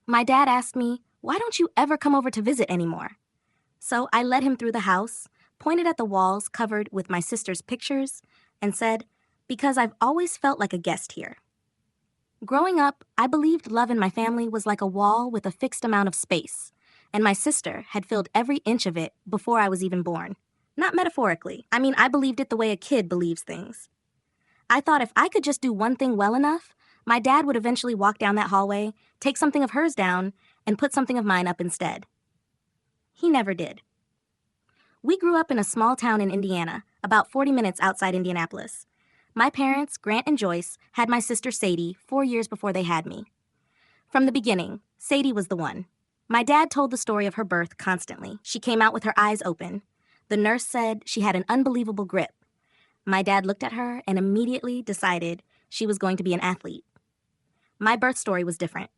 My dad asked me, "Why don't you ever come over to visit anymore?" So I led him through the house, pointed at the walls covered with my sister's pictures, and said, "Because I've always felt like a guest here." Growing up, I believed love in my family was like a wall with a fixed amount of space, and my sister had filled every inch of it before I was even born. Not metaphorically. I mean, I believed it the way a kid believes things. I thought if I could just do one thing well enough, my dad would eventually walk down that hallway, take something of hers down, and put something of mine up instead. He never did. We grew up in a small town in Indiana, about 40 minutes outside Indianapolis. My parents, Grant and Joyce, had my sister Sadie 4 years before they had me. From the beginning, Sadie was the one. My dad told the story of her birth constantly. She came out with her eyes open. The nurse said she had an unbelievable grip. My dad looked at her and immediately decided she was going to be an athlete. My birth story was different.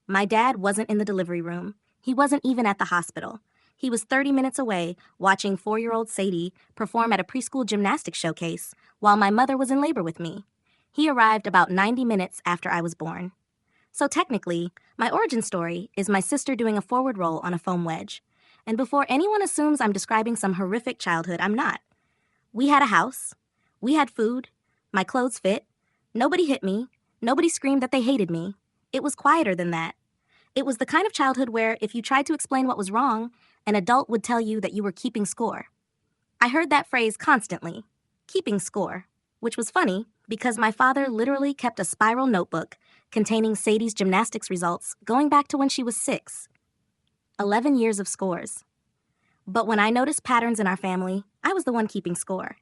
My dad wasn't in the delivery room. He wasn't even at the hospital. He was 30 minutes away watching 4-year-old Sadie perform at a preschool gymnastics showcase while my mother was in labor with me. He arrived about 90 minutes after I was born. So technically, my origin story is my sister doing a forward roll on a foam wedge. And before anyone assumes I'm describing some horrific childhood, I'm not. We had a house. We had food. My clothes fit. Nobody hit me. Nobody screamed that they hated me. It was quieter than that. It was the kind of childhood where if you tried to explain what was wrong, an adult would tell you that you were keeping score. I heard that phrase constantly, keeping score, which was funny because my father literally kept a spiral notebook containing Sadie's gymnastics results going back to when she was 6. 11 years of scores. But when I noticed patterns in our family, I was the one keeping score.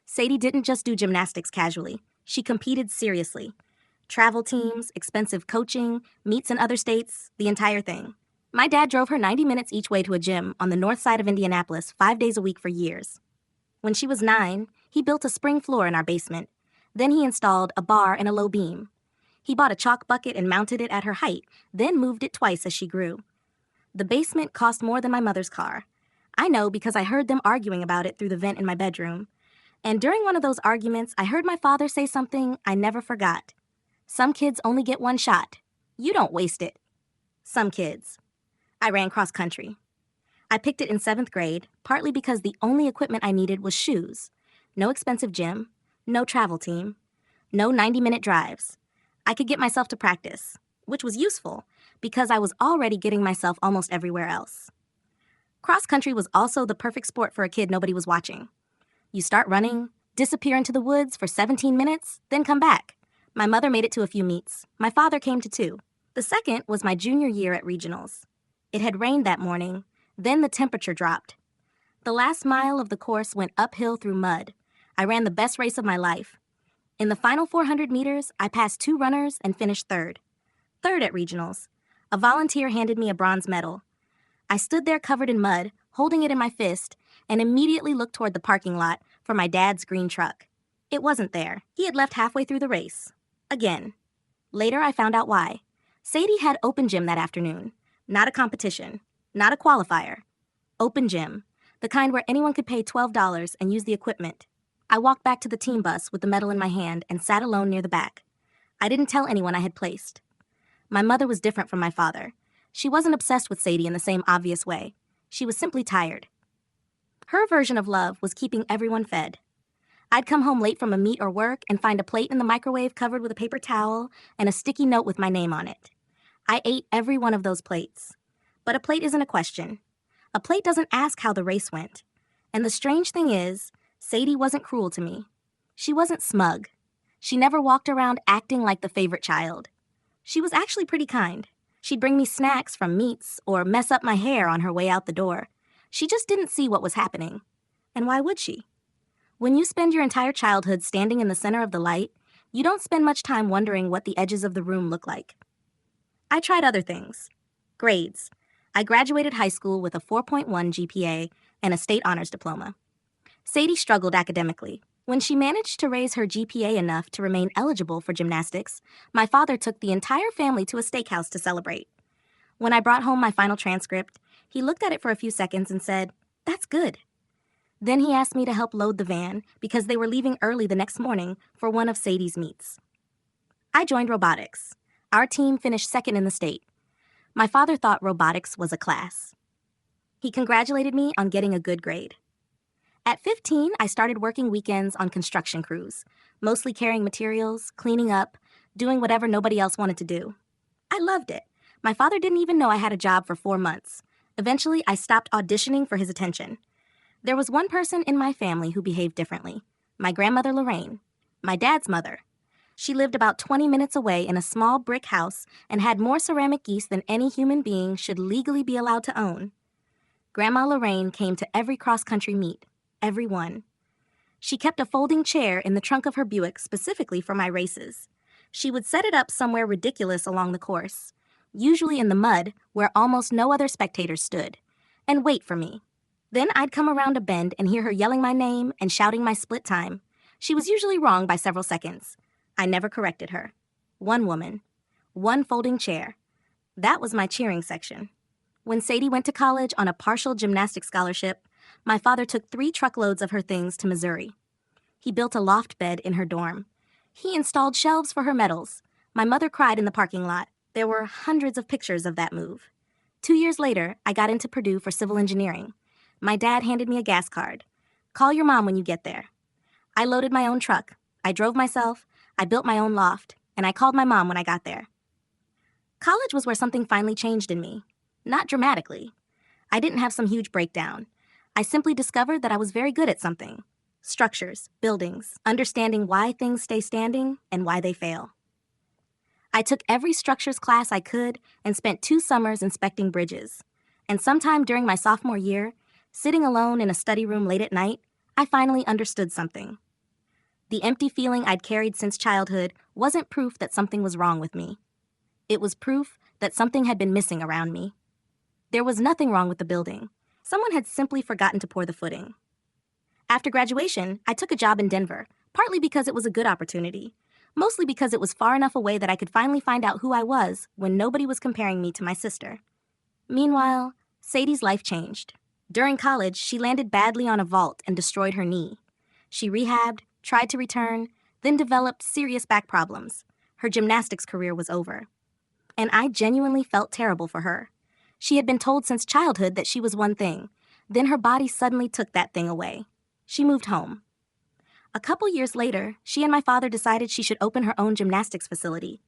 Sadie didn't just do gymnastics casually. She competed seriously. Travel teams, expensive coaching, meets in other states, the entire thing. My dad drove her 90 minutes each way to a gym on the north side of Indianapolis 5 days a week for years. When she was 9, he built a spring floor in our basement. Then he installed a bar and a low beam. He bought a chalk bucket and mounted it at her height, then moved it twice as she grew. The basement cost more than my mother's car. I know because I heard them arguing about it through the vent in my bedroom. And during one of those arguments, I heard my father say something I never forgot. Some kids only get one shot. You don't waste it. Some kids. I ran cross country. I picked it in 7th grade, partly because the only equipment I needed was shoes. No expensive gym, no travel team, no 90-minute drives. I could get myself to practice, which was useful because I was already getting myself almost everywhere else. Cross country was also the perfect sport for a kid nobody was watching. You start running, disappear into the woods for 17 minutes, then come back. My mother made it to a few meets. My father came to 2. The second was my junior year at regionals. It had rained that morning, then the temperature dropped. The last mile of the course went uphill through mud. I ran the best race of my life. In the final 400 meters, I passed 2 runners and finished 3rd. 3rd at regionals. A volunteer handed me a bronze medal. I stood there covered in mud, holding it in my fist, and immediately looked toward the parking lot for my dad's green truck. It wasn't there. He had left halfway through the race. Again. Later, I found out why. Sadie had open gym that afternoon. Not a competition. Not a qualifier. Open gym. The kind where anyone could pay $12 and use the equipment. I walked back to the team bus with the medal in my hand and sat alone near the back. I didn't tell anyone I had placed. My mother was different from my father. She wasn't obsessed with Sadie in the same obvious way. She was simply tired. Her version of love was keeping everyone fed. I'd come home late from a meet or work and find a plate in the microwave covered with a paper towel and a sticky note with my name on it. I ate every one of those plates. But a plate isn't a question. A plate doesn't ask how the race went. And the strange thing is, Sadie wasn't cruel to me. She wasn't smug. She never walked around acting like the favorite child. She was actually pretty kind. She'd bring me snacks from meets or mess up my hair on her way out the door. She just didn't see what was happening. And why would she? When you spend your entire childhood standing in the center of the light, you don't spend much time wondering what the edges of the room look like. I tried other things. Grades. I graduated high school with a 4.1 GPA and a state honors diploma. Sadie struggled academically. When she managed to raise her GPA enough to remain eligible for gymnastics, my father took the entire family to a steakhouse to celebrate. When I brought home my final transcript, he looked at it for a few seconds and said, "That's good." Then he asked me to help load the van because they were leaving early the next morning for one of Sadie's meets. I joined robotics. Our team finished second in the state. My father thought robotics was a class. He congratulated me on getting a good grade. At 15, I started working weekends on construction crews, mostly carrying materials, cleaning up, doing whatever nobody else wanted to do. I loved it. My father didn't even know I had a job for 4 months. Eventually, I stopped auditioning for his attention. There was one person in my family who behaved differently. My grandmother Lorraine, my dad's mother. She lived about 20 minutes away in a small brick house and had more ceramic geese than any human being should legally be allowed to own. Grandma Lorraine came to every cross-country meet, every one. She kept a folding chair in the trunk of her Buick specifically for my races. She would set it up somewhere ridiculous along the course, usually in the mud where almost no other spectators stood, and wait for me. Then I'd come around a bend and hear her yelling my name and shouting my split time. She was usually wrong by several seconds. I never corrected her. One woman. One folding chair. That was my cheering section. When Sadie went to college on a partial gymnastics scholarship, my father took 3 truckloads of her things to Missouri. He built a loft bed in her dorm. He installed shelves for her medals. My mother cried in the parking lot. There were hundreds of pictures of that move. 2 years later, I got into Purdue for civil engineering. My dad handed me a gas card. Call your mom when you get there. I loaded my own truck. I drove myself. I built my own loft. And I called my mom when I got there. College was where something finally changed in me. Not dramatically. I didn't have some huge breakdown. I simply discovered that I was very good at something. Structures, buildings, understanding why things stay standing and why they fail. I took every structures class I could and spent 2 summers inspecting bridges. And sometime during my sophomore year, sitting alone in a study room late at night, I finally understood something. The empty feeling I'd carried since childhood wasn't proof that something was wrong with me. It was proof that something had been missing around me. There was nothing wrong with the building. Someone had simply forgotten to pour the footing. After graduation, I took a job in Denver, partly because it was a good opportunity, mostly because it was far enough away that I could finally find out who I was when nobody was comparing me to my sister. Meanwhile, Sadie's life changed. During college, she landed badly on a vault and destroyed her knee. She rehabbed, tried to return, then developed serious back problems. Her gymnastics career was over. And I genuinely felt terrible for her. She had been told since childhood that she was one thing. Then her body suddenly took that thing away. She moved home. A couple years later, she and my father decided she should open her own gymnastics facility.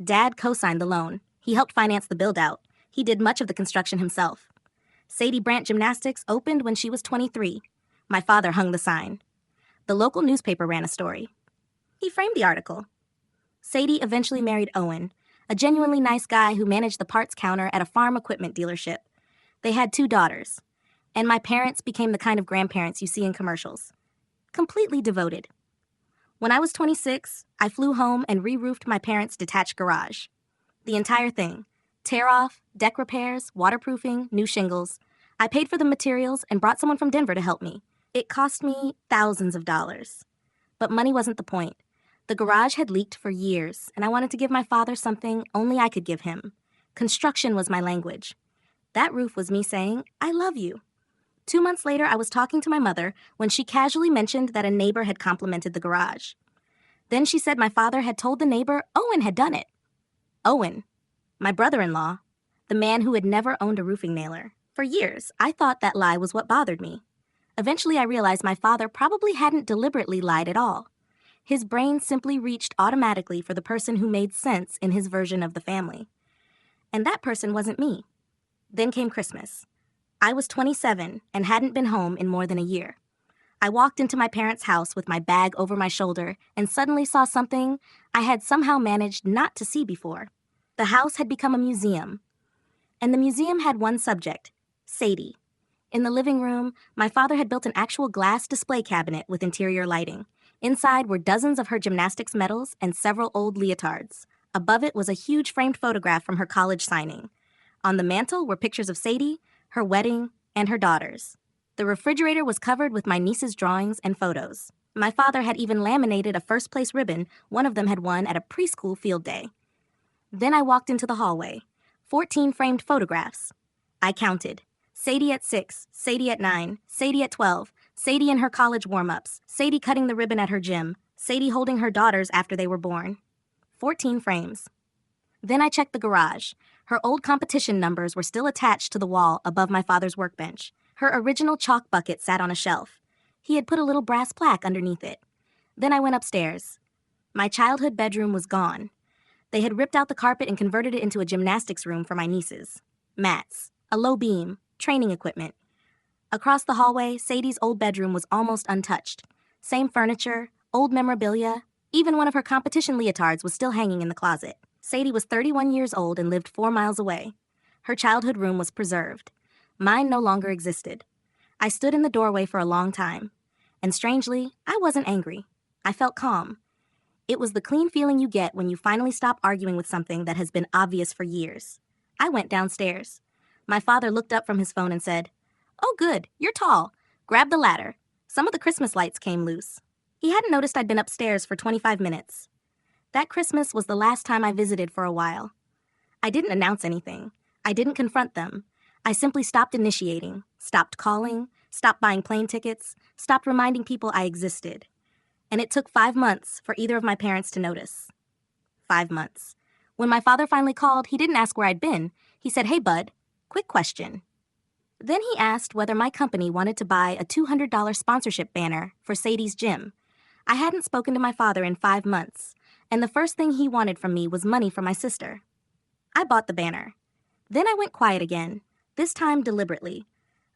Dad co-signed the loan. He helped finance the build-out. He did much of the construction himself. Sadie Brandt Gymnastics opened when she was 23. My father hung the sign. The local newspaper ran a story. He framed the article. Sadie eventually married Owen, a genuinely nice guy who managed the parts counter at a farm equipment dealership. They had 2 daughters, and my parents became the kind of grandparents you see in commercials. Completely devoted. When I was 26, I flew home and re-roofed my parents' detached garage. The entire thing. Tear-off, deck repairs, waterproofing, new shingles. I paid for the materials and brought someone from Denver to help me. It cost me thousands of dollars. But money wasn't the point. The garage had leaked for years, and I wanted to give my father something only I could give him. Construction was my language. That roof was me saying, I love you. 2 months later, I was talking to my mother when she casually mentioned that a neighbor had complimented the garage. Then she said my father had told the neighbor Owen had done it. Owen, my brother-in-law, the man who had never owned a roofing nailer. For years, I thought that lie was what bothered me. Eventually, I realized my father probably hadn't deliberately lied at all. His brain simply reached automatically for the person who made sense in his version of the family. And that person wasn't me. Then came Christmas. I was 27 and hadn't been home in more than a year. I walked into my parents' house with my bag over my shoulder and suddenly saw something I had somehow managed not to see before. The house had become a museum. And the museum had one subject, Sadie. In the living room, my father had built an actual glass display cabinet with interior lighting. Inside were dozens of her gymnastics medals and several old leotards. Above it was a huge framed photograph from her college signing. On the mantel were pictures of Sadie, her wedding, and her daughters. The refrigerator was covered with my niece's drawings and photos. My father had even laminated a first-place ribbon one of them had won at a preschool field day. Then I walked into the hallway. 14 framed photographs. I counted. Sadie at 6, Sadie at 9, Sadie at 12, Sadie in her college warm-ups, Sadie cutting the ribbon at her gym, Sadie holding her daughters after they were born. 14 frames. Then I checked the garage. Her old competition numbers were still attached to the wall above my father's workbench. Her original chalk bucket sat on a shelf. He had put a little brass plaque underneath it. Then I went upstairs. My childhood bedroom was gone. They had ripped out the carpet and converted it into a gymnastics room for my nieces. Mats, a low beam, training equipment. Across the hallway, Sadie's old bedroom was almost untouched. Same furniture, old memorabilia, even one of her competition leotards was still hanging in the closet. Sadie was 31 years old and lived 4 miles away. Her childhood room was preserved. Mine no longer existed. I stood in the doorway for a long time. And strangely, I wasn't angry. I felt calm. It was the clean feeling you get when you finally stop arguing with something that has been obvious for years. I went downstairs. My father looked up from his phone and said, "Oh, good, you're tall. Grab the ladder." Some of the Christmas lights came loose. He hadn't noticed I'd been upstairs for 25 minutes. That Christmas was the last time I visited for a while. I didn't announce anything. I didn't confront them. I simply stopped initiating, stopped calling, stopped buying plane tickets, stopped reminding people I existed. And it took 5 months for either of my parents to notice. 5 months. When my father finally called, he didn't ask where I'd been. He said, "Hey, bud, quick question." Then he asked whether my company wanted to buy a $200 sponsorship banner for Sadie's gym. I hadn't spoken to my father in 5 months, and the first thing he wanted from me was money for my sister. I bought the banner. Then I went quiet again, this time deliberately.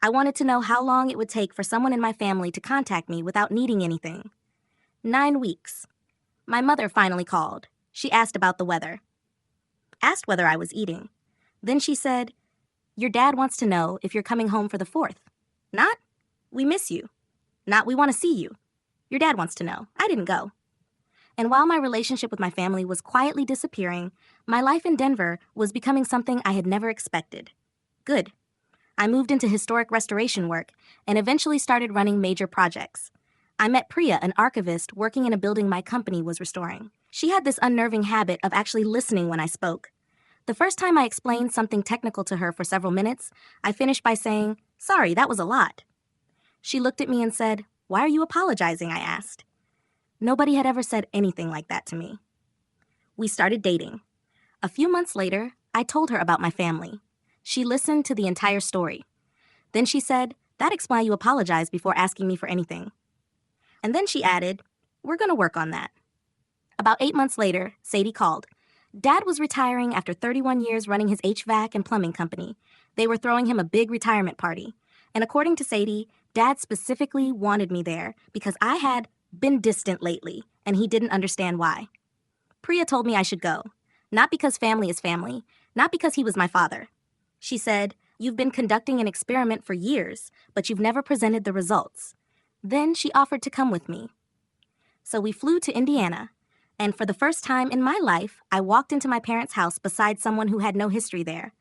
I wanted to know how long it would take for someone in my family to contact me without needing anything. 9 weeks. My mother finally called. She asked about the weather. Asked whether I was eating. Then she said, "Your dad wants to know if you're coming home for the 4th. Not, 'We miss you.' Not, 'We want to see you.' Your dad wants to know." I didn't go. And while my relationship with my family was quietly disappearing, my life in Denver was becoming something I had never expected. Good. I moved into historic restoration work and eventually started running major projects. I met Priya, an archivist working in a building my company was restoring. She had this unnerving habit of actually listening when I spoke. The first time I explained something technical to her for several minutes, I finished by saying, "Sorry, that was a lot." She looked at me and said, "Why are you apologizing?" I asked. Nobody had ever said anything like that to me. We started dating. A few months later, I told her about my family. She listened to the entire story. Then she said, "That explains why you apologized before asking me for anything." And then she added, "We're going to work on that." About 8 months later, Sadie called. Dad was retiring after 31 years running his HVAC and plumbing company. They were throwing him a big retirement party. And according to Sadie, Dad specifically wanted me there because I had been distant lately, and he didn't understand why. Priya told me I should go. Not because family is family, not because he was my father. She said, "You've been conducting an experiment for years, but you've never presented the results." Then she offered to come with me. So we flew to Indiana, and for the first time in my life, I walked into my parents' house beside someone who had no history there.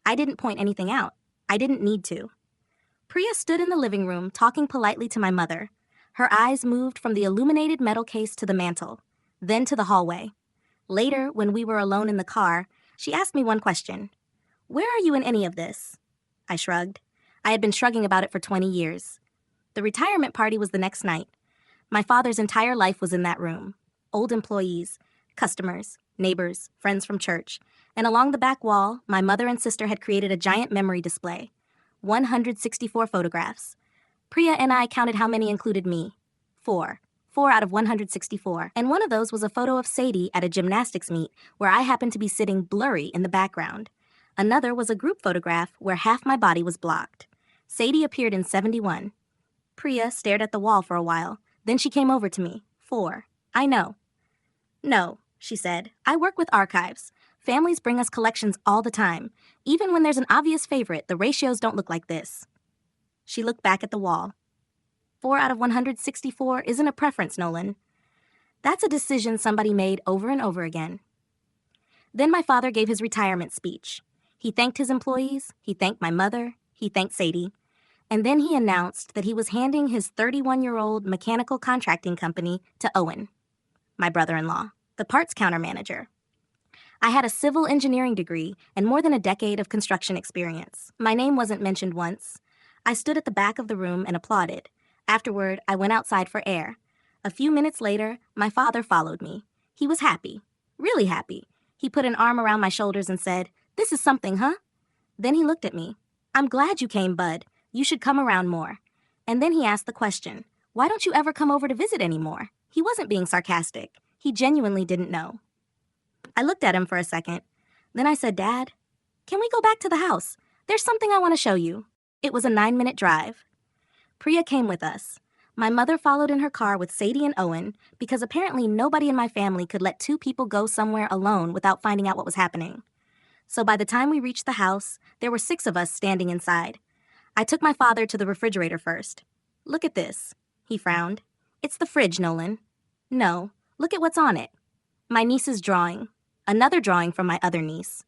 I didn't point anything out. I didn't need to. Priya stood in the living room talking politely to my mother. Her eyes moved from the illuminated metal case to the mantel, then to the hallway. Later, when we were alone in the car, she asked me one question. "Where are you in any of this?" I shrugged. I had been shrugging about it for 20 years. The retirement party was the next night. My father's entire life was in that room. Old employees, customers, neighbors, friends from church. And along the back wall, my mother and sister had created a giant memory display. 164 photographs. Priya and I counted how many included me. 4. 4 out of 164. And one of those was a photo of Sadie at a gymnastics meet where I happened to be sitting blurry in the background. Another was a group photograph where half my body was blocked. Sadie appeared in 71. Priya stared at the wall for a while. Then she came over to me. 4. I know. "No," she said. "I work with archives. Families bring us collections all the time. Even when there's an obvious favorite, the ratios don't look like this." She looked back at the wall. 4 out of 164 isn't a preference, Nolan. That's a decision somebody made over and over again. Then my father gave his retirement speech. He thanked his employees, he thanked my mother, he thanked Sadie. And then he announced that he was handing his 31-year-old mechanical contracting company to Owen, my brother-in-law, the parts counter manager. I had a civil engineering degree and more than a decade of construction experience. My name wasn't mentioned once. I stood at the back of the room and applauded. Afterward, I went outside for air. A few minutes later, my father followed me. He was happy, really happy. He put an arm around my shoulders and said, This is something, huh? Then he looked at me. I'm glad you came, bud. You should come around more. And then he asked the question, why don't you ever come over to visit anymore? He wasn't being sarcastic. He genuinely didn't know. I looked at him for a second. Then I said, Dad, can we go back to the house? There's something I want to show you. It was a 9-minute drive. Priya came with us. My mother followed in her car with Sadie and Owen because apparently nobody in my family could let two people go somewhere alone without finding out what was happening. So by the time we reached the house, there were 6 of us standing inside. I took my father to the refrigerator first. Look at this. He frowned. It's the fridge, Nolan. No, look at what's on it. My niece's drawing. Another drawing from my other niece.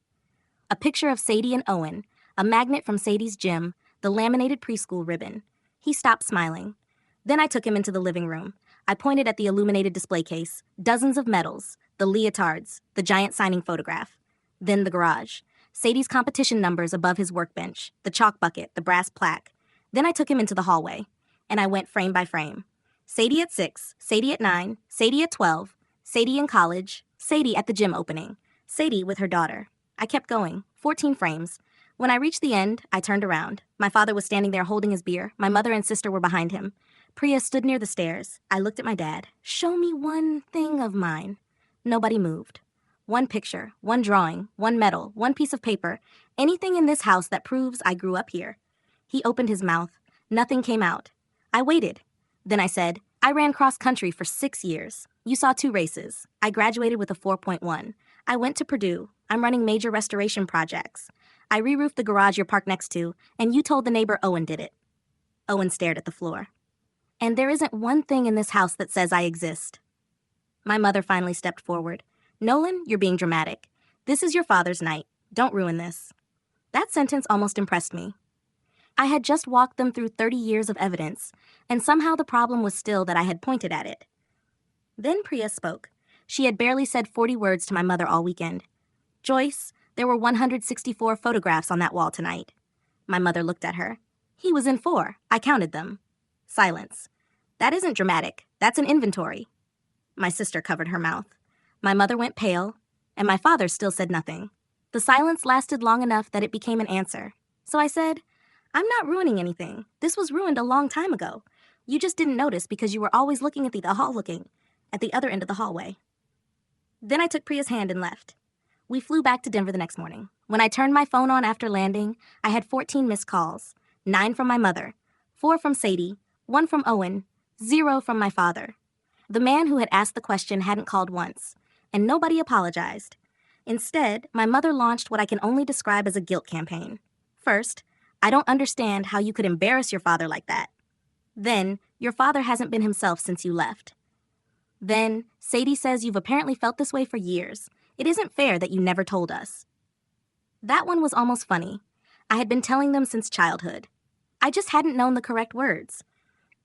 A picture of Sadie and Owen, a magnet from Sadie's gym, the laminated preschool ribbon. He stopped smiling. Then I took him into the living room. I pointed at the illuminated display case, dozens of medals, the leotards, the giant signing photograph. Then the garage. Sadie's competition numbers above his workbench, the chalk bucket, the brass plaque. Then I took him into the hallway, and I went frame by frame. Sadie at 6, Sadie at 9, Sadie at 12, Sadie in college, Sadie at the gym opening, Sadie with her daughter. I kept going, 14 frames. When I reached the end, I turned around. My father was standing there holding his beer. My mother and sister were behind him. Priya stood near the stairs. I looked at my dad. Show me one thing of mine. Nobody moved. One picture, one drawing, one medal, one piece of paper, anything in this house that proves I grew up here. He opened his mouth. Nothing came out. I waited. Then I said, I ran cross country for 6 years. You saw 2 races. I graduated with a 4.1. I went to Purdue. I'm running major restoration projects. I re-roofed the garage you're parked next to, and you told the neighbor Owen did it. Owen stared at the floor. And there isn't one thing in this house that says I exist. My mother finally stepped forward. Nolan, you're being dramatic. This is your father's night. Don't ruin this. That sentence almost impressed me. I had just walked them through 30 years of evidence, and somehow the problem was still that I had pointed at it. Then Priya spoke. She had barely said 40 words to my mother all weekend. Joyce, there were 164 photographs on that wall tonight. My mother looked at her. He was in 4. I counted them. Silence. That isn't dramatic. That's an inventory. My sister covered her mouth. My mother went pale, and my father still said nothing. The silence lasted long enough that it became an answer. So I said, I'm not ruining anything. This was ruined a long time ago. You just didn't notice because you were always looking at the other end of the hallway. Then I took Priya's hand and left. We flew back to Denver the next morning. When I turned my phone on after landing, I had 14 missed calls. 9 from my mother, 4 from Sadie, 1 from Owen, 0 from my father. The man who had asked the question hadn't called once, and nobody apologized. Instead, my mother launched what I can only describe as a guilt campaign. First, I don't understand how you could embarrass your father like that. Then, your father hasn't been himself since you left. Then, Sadie says you've apparently felt this way for years. It isn't fair that you never told us. That one was almost funny. I had been telling them since childhood. I just hadn't known the correct words.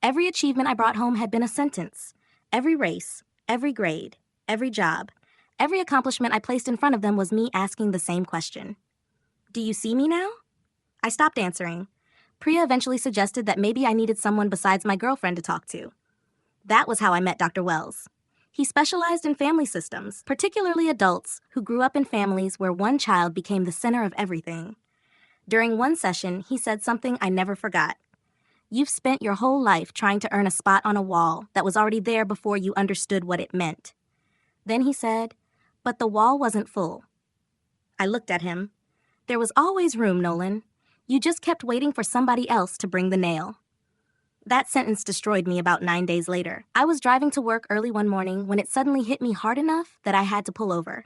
Every achievement I brought home had been a sentence. Every race, every grade, every job, every accomplishment I placed in front of them was me asking the same question. Do you see me now? I stopped answering. Priya eventually suggested that maybe I needed someone besides my girlfriend to talk to. That was how I met Dr. Wells. He specialized in family systems, particularly adults who grew up in families where one child became the center of everything. During one session, he said something I never forgot. You've spent your whole life trying to earn a spot on a wall that was already there before you understood what it meant. Then he said, but the wall wasn't full. I looked at him. There was always room, Nolan. You just kept waiting for somebody else to bring the nail. That sentence destroyed me about 9 days later. I was driving to work early one morning when it suddenly hit me hard enough that I had to pull over.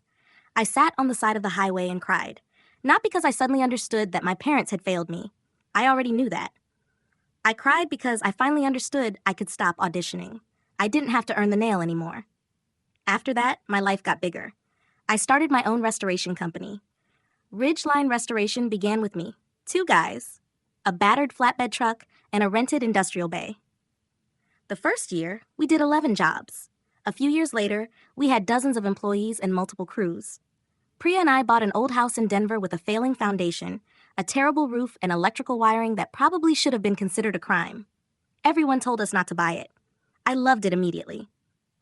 I sat on the side of the highway and cried. Not because I suddenly understood that my parents had failed me. I already knew that. I cried because I finally understood I could stop auditioning. I didn't have to earn the nail anymore. After that, my life got bigger. I started my own restoration company. Ridgeline Restoration began with me, 2 guys, a battered flatbed truck, and a rented industrial bay. The first year, we did 11 jobs. A few years later, we had dozens of employees and multiple crews. Priya and I bought an old house in Denver with a failing foundation, a terrible roof, and electrical wiring that probably should have been considered a crime. Everyone told us not to buy it. I loved it immediately.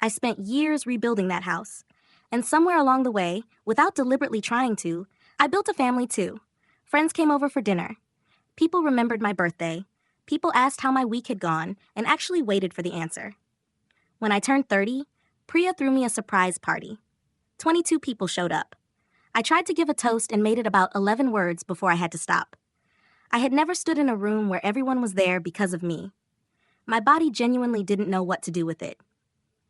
I spent years rebuilding that house. And somewhere along the way, without deliberately trying to, I built a family too. Friends came over for dinner. People remembered my birthday. People asked how my week had gone and actually waited for the answer. When I turned 30, Priya threw me a surprise party. 22 people showed up. I tried to give a toast and made it about 11 words before I had to stop. I had never stood in a room where everyone was there because of me. My body genuinely didn't know what to do with it.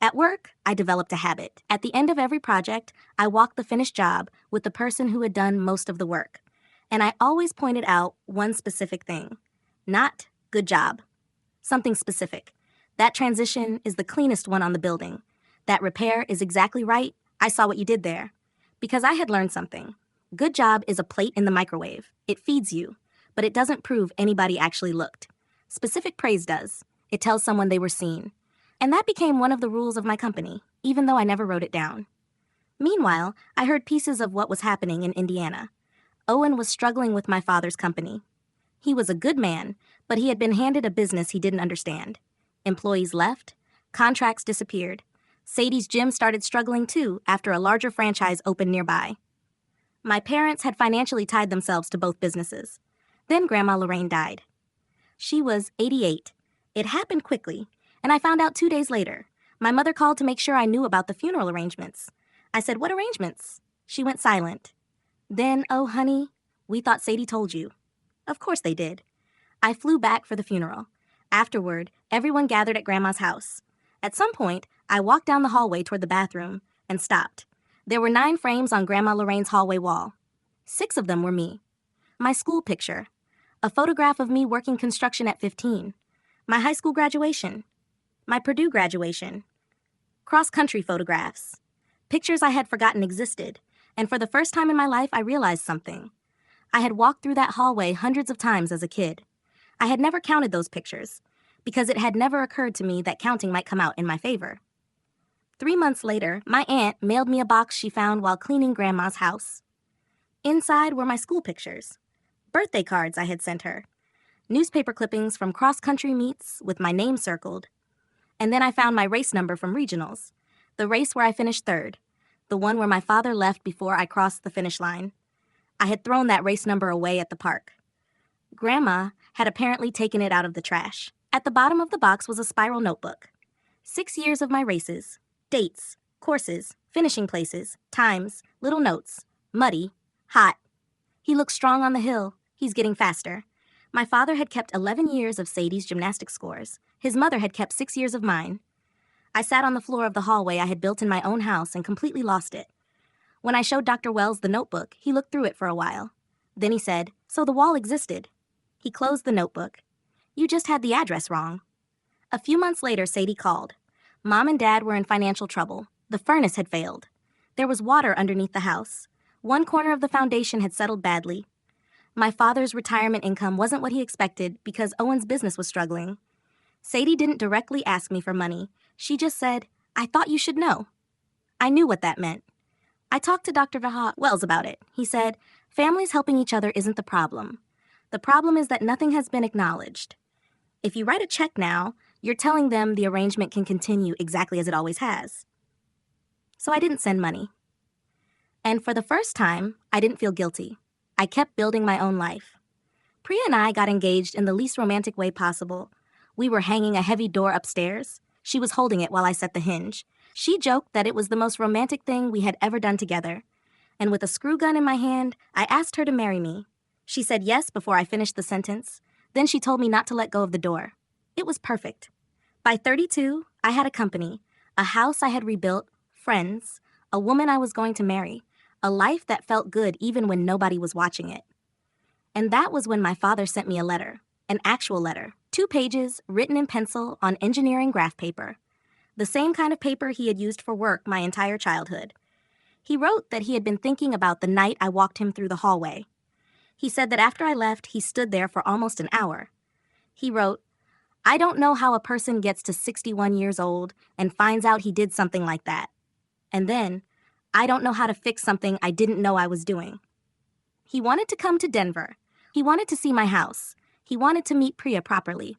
At work, I developed a habit. At the end of every project, I walked the finished job with the person who had done most of the work. And I always pointed out one specific thing. Not, good job. Something specific. That transition is the cleanest one on the building. That repair is exactly right. I saw what you did there. Because I had learned something. Good job is a plate in the microwave. It feeds you, but it doesn't prove anybody actually looked. Specific praise does. It tells someone they were seen. And that became one of the rules of my company, even though I never wrote it down. Meanwhile, I heard pieces of what was happening in Indiana. Owen was struggling with my father's company. He was a good man, but he had been handed a business he didn't understand. Employees left. Contracts disappeared. Sadie's gym started struggling too after a larger franchise opened nearby. My parents had financially tied themselves to both businesses. Then Grandma Lorraine died. She was 88. It happened quickly, and I found out 2 days later. My mother called to make sure I knew about the funeral arrangements. I said, "What arrangements?" She went silent. Then, "Oh, honey, we thought Sadie told you." Of course they did. I flew back for the funeral. Afterward, everyone gathered at Grandma's house. At some point, I walked down the hallway toward the bathroom and stopped. There were 9 frames on Grandma Lorraine's hallway wall. 6 of them were me. My school picture. A photograph of me working construction at 15. My high school graduation. My Purdue graduation. Cross-country photographs. Pictures I had forgotten existed. And for the first time in my life, I realized something. I had walked through that hallway hundreds of times as a kid. I had never counted those pictures, because it had never occurred to me that counting might come out in my favor. 3 months later, my aunt mailed me a box she found while cleaning Grandma's house. Inside were my school pictures, birthday cards I had sent her, newspaper clippings from cross-country meets with my name circled, and then I found my race number from regionals, the race where I finished 3rd, the one where my father left before I crossed the finish line. I had thrown that race number away at the park. Grandma had apparently taken it out of the trash. At the bottom of the box was a spiral notebook. 6 years of my races, dates, courses, finishing places, times, little notes, muddy, hot. He looks strong on the hill. He's getting faster. My father had kept 11 years of Sadie's gymnastics scores. His mother had kept 6 years of mine. I sat on the floor of the hallway I had built in my own house and completely lost it. When I showed Dr. Wells the notebook, he looked through it for a while. Then he said, "So the wall existed." He closed the notebook. "You just had the address wrong." A few months later, Sadie called. Mom and Dad were in financial trouble. The furnace had failed. There was water underneath the house. One corner of the foundation had settled badly. My father's retirement income wasn't what he expected because Owen's business was struggling. Sadie didn't directly ask me for money. She just said, "I thought you should know." I knew what that meant. I talked to Dr. Wells about it. He said, "Families helping each other isn't the problem. The problem is that nothing has been acknowledged. If you write a check now, you're telling them the arrangement can continue exactly as it always has." So I didn't send money. And for the first time, I didn't feel guilty. I kept building my own life. Priya and I got engaged in the least romantic way possible. We were hanging a heavy door upstairs. She was holding it while I set the hinge. She joked that it was the most romantic thing we had ever done together. And with a screw gun in my hand, I asked her to marry me. She said yes before I finished the sentence. Then she told me not to let go of the door. It was perfect. By 32, I had a company, a house I had rebuilt, friends, a woman I was going to marry, a life that felt good even when nobody was watching it. And that was when my father sent me a letter, an actual letter, 2 pages, written in pencil on engineering graph paper, the same kind of paper he had used for work my entire childhood. He wrote that he had been thinking about the night I walked him through the hallway. He said that after I left, he stood there for almost an hour. He wrote, "I don't know how a person gets to 61 years old and finds out he did something like that. And then, I don't know how to fix something I didn't know I was doing." He wanted to come to Denver. He wanted to see my house. He wanted to meet Priya properly.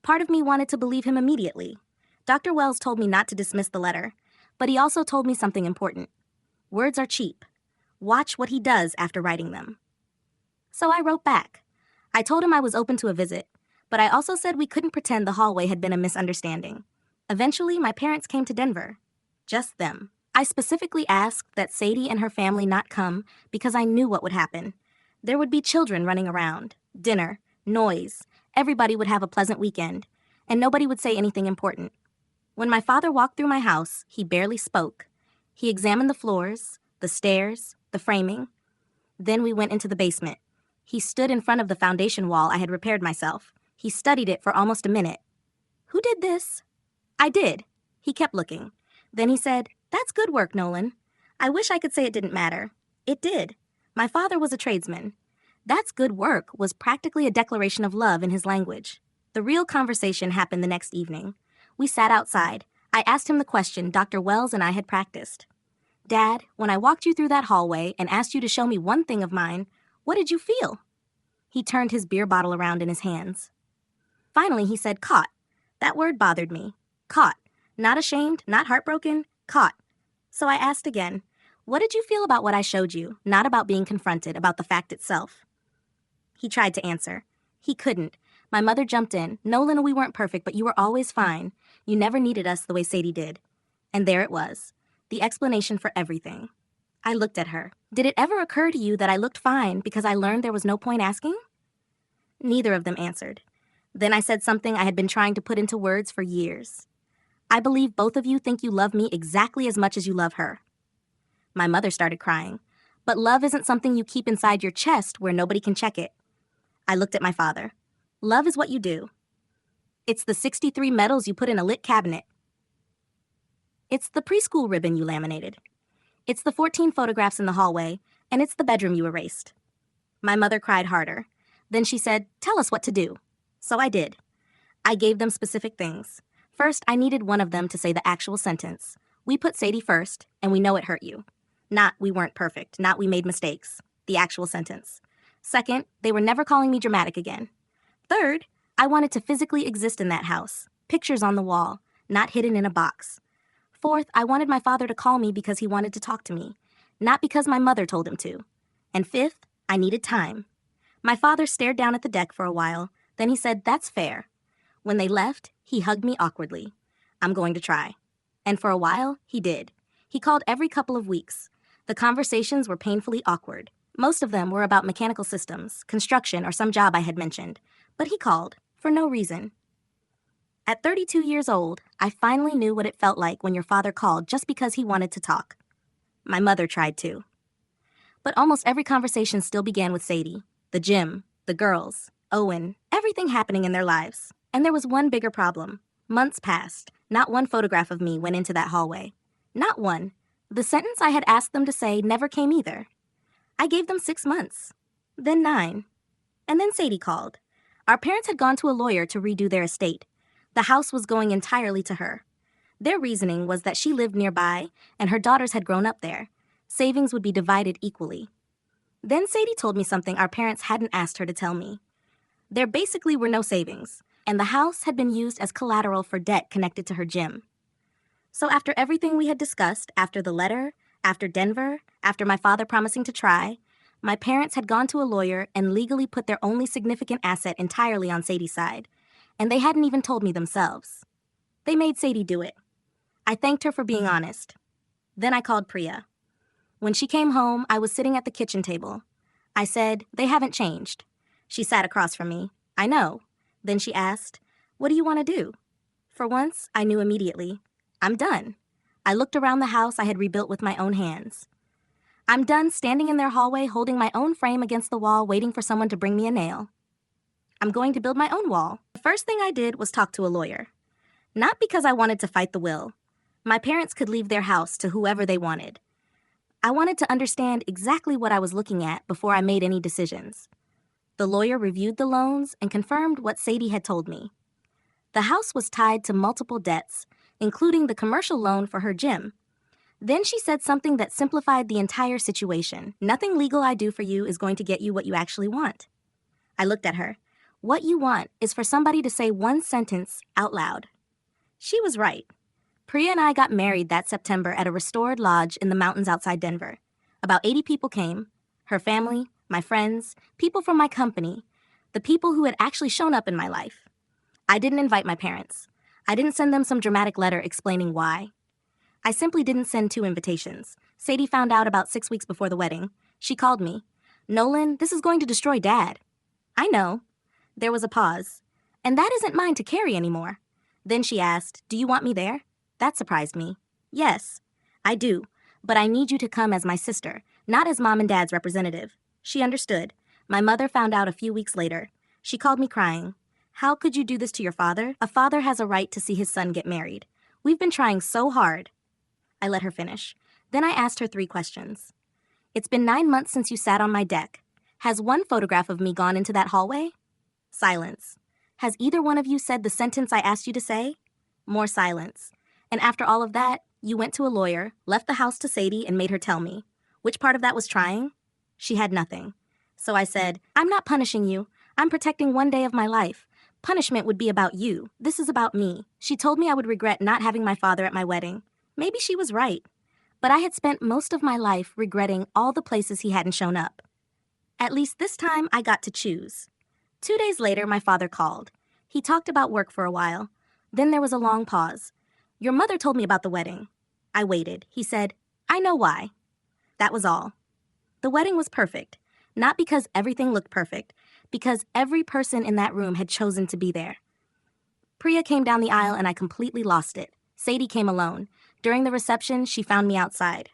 Part of me wanted to believe him immediately. Dr. Wells told me not to dismiss the letter, but he also told me something important. Words are cheap. Watch what he does after writing them. So I wrote back. I told him I was open to a visit, but I also said we couldn't pretend the hallway had been a misunderstanding. Eventually, my parents came to Denver. Just them. I specifically asked that Sadie and her family not come because I knew what would happen. There would be children running around, dinner, noise, everybody would have a pleasant weekend, and nobody would say anything important. When my father walked through my house, he barely spoke. He examined the floors, the stairs, the framing. Then we went into the basement. He stood in front of the foundation wall I had repaired myself. He studied it for almost a minute. "Who did this?" "I did." He kept looking. Then he said, "That's good work, Nolan." I wish I could say it didn't matter. It did. My father was a tradesman. "That's good work" was practically a declaration of love in his language. The real conversation happened the next evening. We sat outside. I asked him the question Dr. Wells and I had practiced. "Dad, when I walked you through that hallway and asked you to show me one thing of mine, what did you feel?" He turned his beer bottle around in his hands. Finally, he said, "Caught." That word bothered me. Caught. Not ashamed, not heartbroken, caught. So I asked again, "What did you feel about what I showed you, not about being confronted, about the fact itself?" He tried to answer. He couldn't. My mother jumped in. "Nolan, we weren't perfect, but you were always fine. You never needed us the way Sadie did." And there it was. The explanation for everything. I looked at her. "Did it ever occur to you that I looked fine because I learned there was no point asking?" Neither of them answered. Then I said something I had been trying to put into words for years. "I believe both of you think you love me exactly as much as you love her." My mother started crying. "But love isn't something you keep inside your chest where nobody can check it." I looked at my father. "Love is what you do. It's the 63 medals you put in a lit cabinet. It's the preschool ribbon you laminated. It's the 14 photographs in the hallway, and it's the bedroom you erased." My mother cried harder. Then she said, "Tell us what to do." So I did. I gave them specific things. First, I needed one of them to say the actual sentence. "We put Sadie first, and we know it hurt you." Not "we weren't perfect," not "we made mistakes." The actual sentence. Second, they were never calling me dramatic again. Third, I wanted to physically exist in that house. Pictures on the wall, not hidden in a box. Fourth, I wanted my father to call me because he wanted to talk to me, not because my mother told him to. And fifth, I needed time. My father stared down at the deck for a while, then he said, "That's fair." When they left, he hugged me awkwardly. "I'm going to try." And for a while, he did. He called every couple of weeks. The conversations were painfully awkward. Most of them were about mechanical systems, construction, or some job I had mentioned. But he called, for no reason. At 32 years old, I finally knew what it felt like when your father called just because he wanted to talk. My mother tried too. But almost every conversation still began with Sadie, the gym, the girls, Owen, everything happening in their lives. And there was one bigger problem. Months passed. Not one photograph of me went into that hallway. Not one. The sentence I had asked them to say never came either. I gave them 6 months. Then 9. And then Sadie called. Our parents had gone to a lawyer to redo their estate. The house was going entirely to her. Their reasoning was that she lived nearby and her daughters had grown up there. Savings would be divided equally. Then Sadie told me something our parents hadn't asked her to tell me. There basically were no savings, and the house had been used as collateral for debt connected to her gym. So after everything we had discussed, after the letter, after Denver, after my father promising to try, my parents had gone to a lawyer and legally put their only significant asset entirely on Sadie's side, and they hadn't even told me themselves. They made Sadie do it. I thanked her for being honest. Then I called Priya. When she came home, I was sitting at the kitchen table. I said, "They haven't changed." She sat across from me. "I know." Then she asked, "What do you want to do?" For once, I knew immediately. I'm done. I looked around the house I had rebuilt with my own hands. I'm done standing in their hallway holding my own frame against the wall waiting for someone to bring me a nail. I'm going to build my own wall. The first thing I did was talk to a lawyer. Not because I wanted to fight the will. My parents could leave their house to whoever they wanted. I wanted to understand exactly what I was looking at before I made any decisions. The lawyer reviewed the loans and confirmed what Sadie had told me. The house was tied to multiple debts, including the commercial loan for her gym. Then she said something that simplified the entire situation. Nothing legal I do for you is going to get you what you actually want. I looked at her. What you want is for somebody to say one sentence out loud. She was right. Priya and I got married that September at a restored lodge in the mountains outside Denver. About 80 people came, her family, my friends, people from my company, the people who had actually shown up in my life. I didn't invite my parents. I didn't send them some dramatic letter explaining why. I simply didn't send 2 invitations. Sadie found out about 6 weeks before the wedding. She called me. "Nolan, this is going to destroy Dad." "I know." There was a pause. "And that isn't mine to carry anymore." Then she asked, "Do you want me there?" That surprised me. "Yes, I do, but I need you to come as my sister, not as Mom and Dad's representative." She understood. My mother found out a few weeks later. She called me crying. "How could you do this to your father? A father has a right to see his son get married. We've been trying so hard." I let her finish. Then I asked her 3 questions. "It's been 9 months since you sat on my deck. Has one photograph of me gone into that hallway?" Silence. "Has either one of you said the sentence I asked you to say?" More silence. "And after all of that, you went to a lawyer, left the house to Sadie, and made her tell me. Which part of that was trying?" She had nothing. So I said, "I'm not punishing you. I'm protecting one day of my life. Punishment would be about you. This is about me." She told me I would regret not having my father at my wedding. Maybe she was right. But I had spent most of my life regretting all the places he hadn't shown up. At least this time, I got to choose. 2 days later, my father called. He talked about work for a while. Then there was a long pause. "Your mother told me about the wedding." I waited. He said, "I know why." That was all. The wedding was perfect. Not because everything looked perfect, because every person in that room had chosen to be there. Priya came down the aisle and I completely lost it. Sadie came alone. During the reception, she found me outside.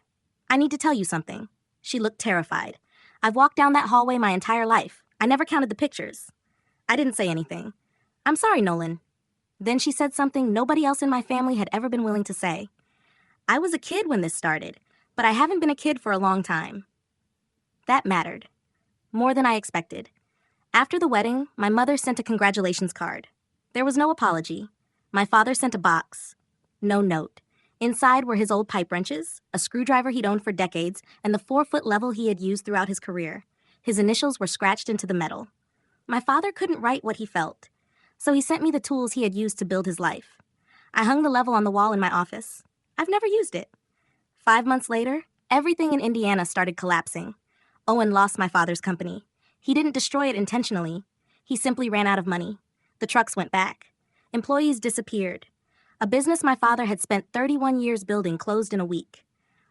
"I need to tell you something." She looked terrified. "I've walked down that hallway my entire life. I never counted the pictures." I didn't say anything. "I'm sorry, Nolan." Then she said something nobody else in my family had ever been willing to say. "I was a kid when this started, but I haven't been a kid for a long time." That mattered. More than I expected. After the wedding, my mother sent a congratulations card. There was no apology. My father sent a box. No note. Inside were his old pipe wrenches, a screwdriver he'd owned for decades, and the 4-foot level he had used throughout his career. His initials were scratched into the metal. My father couldn't write what he felt, so he sent me the tools he had used to build his life. I hung the level on the wall in my office. I've never used it. 5 months later, everything in Indiana started collapsing. Owen lost my father's company. He didn't destroy it intentionally. He simply ran out of money. The trucks went back. Employees disappeared. A business my father had spent 31 years building closed in a week.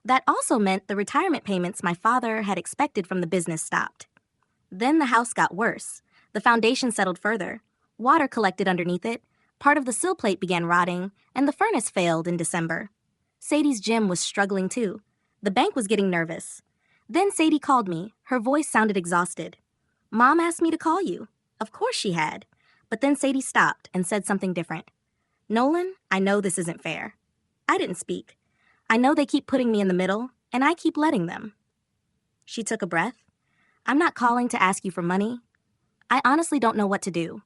That also meant the retirement payments my father had expected from the business stopped. Then the house got worse. The foundation settled further. Water collected underneath it. Part of the sill plate began rotting, and the furnace failed in December. Sadie's gym was struggling too. The bank was getting nervous. Then Sadie called me. Her voice sounded exhausted. "Mom asked me to call you." Of course she had. But then Sadie stopped and said something different. "Nolan, I know this isn't fair." I didn't speak. "I know they keep putting me in the middle, and I keep letting them." She took a breath. "I'm not calling to ask you for money. I honestly don't know what to do."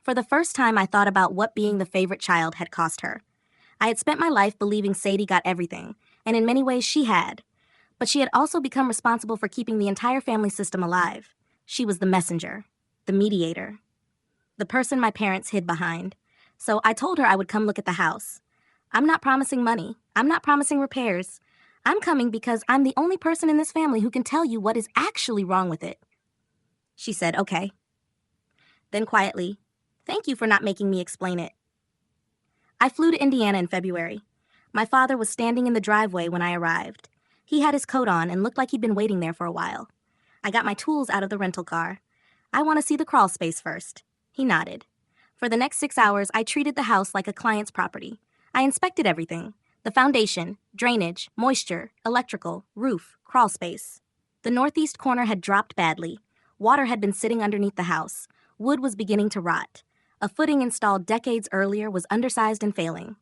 For the first time, I thought about what being the favorite child had cost her. I had spent my life believing Sadie got everything, and in many ways she had. But she had also become responsible for keeping the entire family system alive. She was the messenger, the mediator, the person my parents hid behind. So I told her I would come look at the house. "I'm not promising money. I'm not promising repairs. I'm coming because I'm the only person in this family who can tell you what is actually wrong with it." She said, "Okay." Then quietly, "Thank you for not making me explain it." I flew to Indiana in February. My father was standing in the driveway when I arrived. He had his coat on and looked like he'd been waiting there for a while. I got my tools out of the rental car. "I want to see the crawl space first." He nodded. For the next 6 hours, I treated the house like a client's property. I inspected everything: the foundation, drainage, moisture, electrical, roof, crawl space. The northeast corner had dropped badly. Water had been sitting underneath the house. Wood was beginning to rot. A footing installed decades earlier was undersized and failing.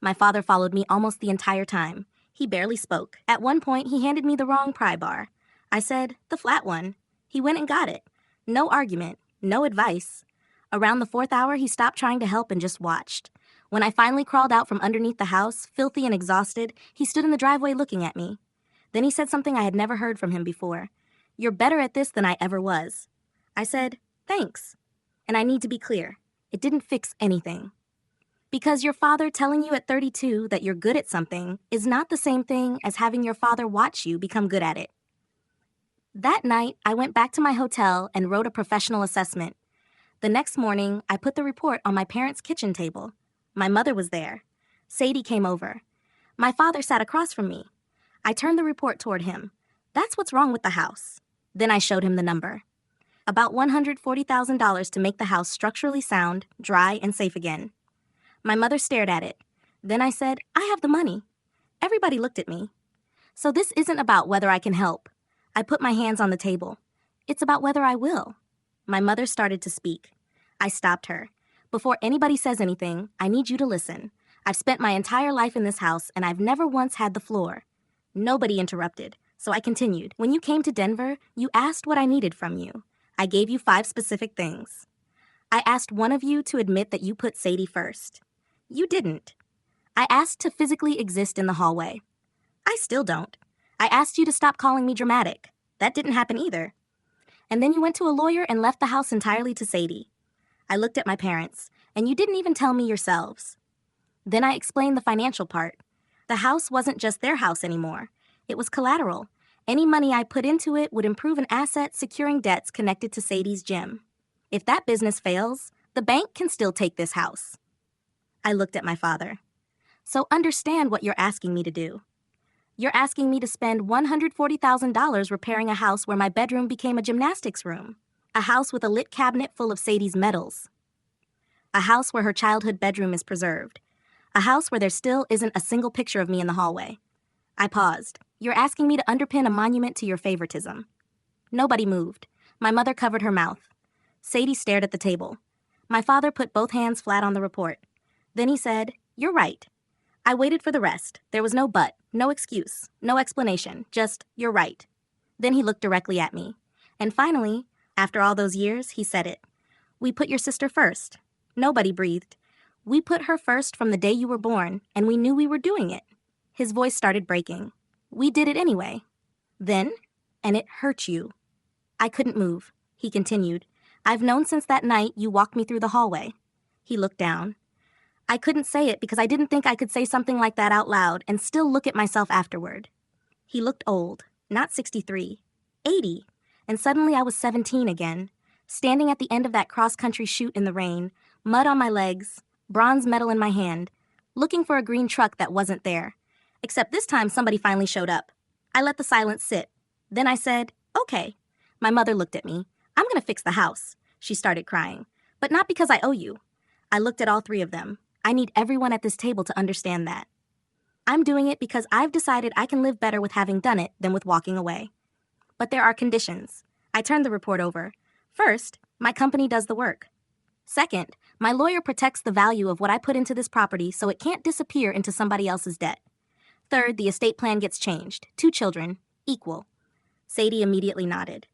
My father followed me almost the entire time. He barely spoke. At one point, he handed me the wrong pry bar. I said, "The flat one." He went and got it. No argument, no advice. Around the 4th hour, he stopped trying to help and just watched. When I finally crawled out from underneath the house, filthy and exhausted, he stood in the driveway looking at me. Then he said something I had never heard from him before. "You're better at this than I ever was." I said, "Thanks." And I need to be clear. It didn't fix anything. Because your father telling you at 32 that you're good at something is not the same thing as having your father watch you become good at it. That night, I went back to my hotel and wrote a professional assessment. The next morning, I put the report on my parents' kitchen table. My mother was there. Sadie came over. My father sat across from me. I turned the report toward him. That's what's wrong with the house. Then I showed him the number. About $140,000 to make the house structurally sound, dry, and safe again. My mother stared at it. Then I said, I have the money. Everybody looked at me. So this isn't about whether I can help. I put my hands on the table. It's about whether I will. My mother started to speak. I stopped her. Before anybody says anything, I need you to listen. I've spent my entire life in this house, and I've never once had the floor. Nobody interrupted, so I continued. When you came to Denver, you asked what I needed from you. I gave you 5 specific things. I asked one of you to admit that you put Sadie first. You didn't. I asked to physically exist in the hallway. I still don't. I asked you to stop calling me dramatic. That didn't happen either. And then you went to a lawyer and left the house entirely to Sadie. I looked at my parents, and you didn't even tell me yourselves. Then I explained the financial part. The house wasn't just their house anymore. It was collateral. Any money I put into it would improve an asset securing debts connected to Sadie's gym. If that business fails, the bank can still take this house. I looked at my father. So understand what you're asking me to do. You're asking me to spend $140,000 repairing a house where my bedroom became a gymnastics room. A house with a lit cabinet full of Sadie's medals. A house where her childhood bedroom is preserved. A house where there still isn't a single picture of me in the hallway. I paused. You're asking me to underpin a monument to your favoritism. Nobody moved. My mother covered her mouth. Sadie stared at the table. My father put both hands flat on the report. Then he said, You're right. I waited for the rest. There was no but, no excuse, no explanation, just, you're right. Then he looked directly at me. And finally, after all those years, he said it. We put your sister first. Nobody breathed. We put her first from the day you were born, and we knew we were doing it. His voice started breaking. We did it anyway. Then, and it hurt you. I couldn't move. He continued. I've known since that night you walked me through the hallway. He looked down. I couldn't say it because I didn't think I could say something like that out loud and still look at myself afterward. He looked old, not 63, 80, and suddenly I was 17 again, standing at the end of that cross-country chute in the rain, mud on my legs, bronze medal in my hand, looking for a green truck that wasn't there. Except this time somebody finally showed up. I let the silence sit. Then I said, okay. My mother looked at me. I'm going to fix the house. She started crying. But not because I owe you. I looked at all 3 of them. I need everyone at this table to understand that. I'm doing it because I've decided I can live better with having done it than with walking away. But there are conditions. I turned the report over. First, my company does the work. Second, my lawyer protects the value of what I put into this property so it can't disappear into somebody else's debt. Third, the estate plan gets changed. 2 children, equal. Sadie immediately nodded.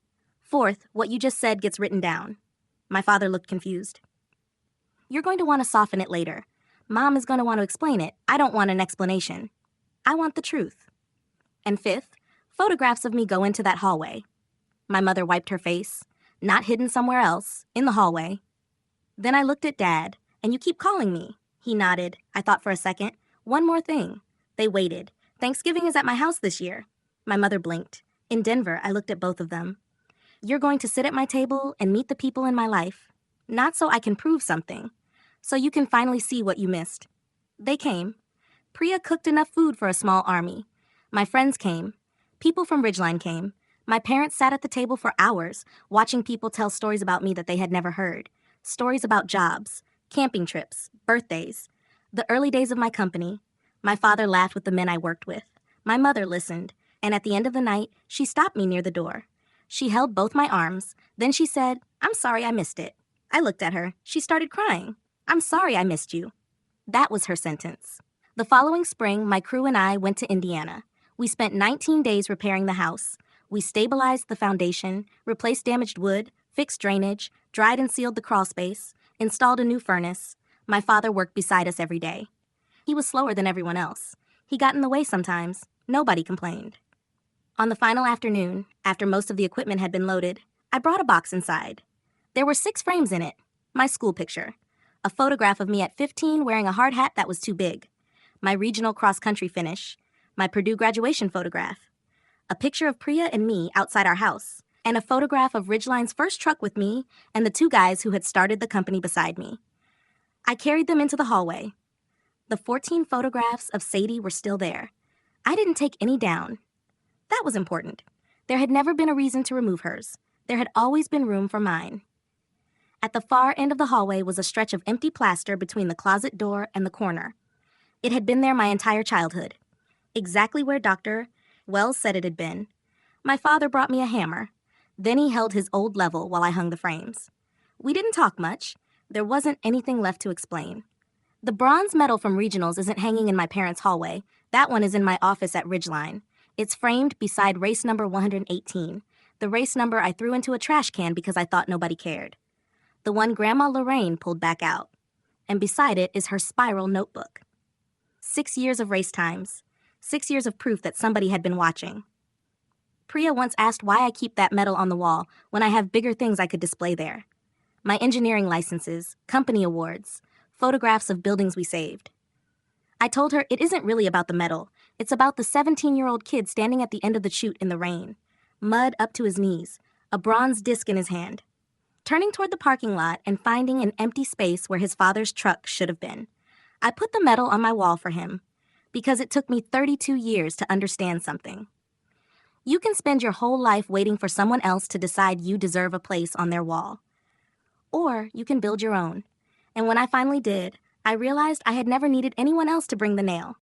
Fourth, what you just said gets written down. My father looked confused. You're going to want to soften it later. Mom is going to want to explain it. I don't want an explanation. I want the truth. And fifth, photographs of me go into that hallway. My mother wiped her face. Not hidden somewhere else, in the hallway. Then I looked at Dad, and you keep calling me. He nodded. I thought for a second. One more thing. They waited. Thanksgiving is at my house this year. My mother blinked. In Denver, I looked at both of them. You're going to sit at my table and meet the people in my life. Not so I can prove something. So you can finally see what you missed. They came. Priya cooked enough food for a small army. My friends came. People from Ridgeline came. My parents sat at the table for hours, watching people tell stories about me that they had never heard. Stories about jobs, camping trips, birthdays, the early days of my company. My father laughed with the men I worked with. My mother listened, and at the end of the night, she stopped me near the door. She held both my arms. Then she said, I'm sorry I missed it. I looked at her. She started crying. I'm sorry I missed you. That was her sentence. The following spring, my crew and I went to Indiana. We spent 19 days repairing the house. We stabilized the foundation, replaced damaged wood, fixed drainage, dried and sealed the crawl space, installed a new furnace. My father worked beside us every day. He was slower than everyone else. He got in the way sometimes. Nobody complained. On the final afternoon, after most of the equipment had been loaded, I brought a box inside. There were 6 frames in it. My school picture. a photograph of me at 15 wearing a hard hat that was too big, my regional cross-country finish, my Purdue graduation photograph, a picture of Priya and me outside our house, and a photograph of Ridgeline's first truck with me and the two guys who had started the company beside me. I carried them into the hallway. The 14 photographs of Sadie were still there. I didn't take any down. That was important. There had never been a reason to remove hers. There had always been room for mine. At the far end of the hallway was a stretch of empty plaster between the closet door and the corner. It had been there my entire childhood. Exactly where Dr. Wells said it had been. My father brought me a hammer. Then he held his old level while I hung the frames. We didn't talk much. There wasn't anything left to explain. The bronze medal from regionals isn't hanging in my parents' hallway. That one is in my office at Ridgeline. It's framed beside race number 118, the race number I threw into a trash can because I thought nobody cared. The one Grandma Lorraine pulled back out. And beside it is her spiral notebook. 6 years of race times. 6 years of proof that somebody had been watching. Priya once asked why I keep that medal on the wall when I have bigger things I could display there. My engineering licenses, company awards, photographs of buildings we saved. I told her it isn't really about the medal. It's about the 17-year-old kid standing at the end of the chute in the rain, mud up to his knees, a bronze disc in his hand. Turning toward the parking lot and finding an empty space where his father's truck should have been. I put the medal on my wall for him because it took me 32 years to understand something. You can spend your whole life waiting for someone else to decide you deserve a place on their wall. Or you can build your own. And when I finally did, I realized I had never needed anyone else to bring the nail.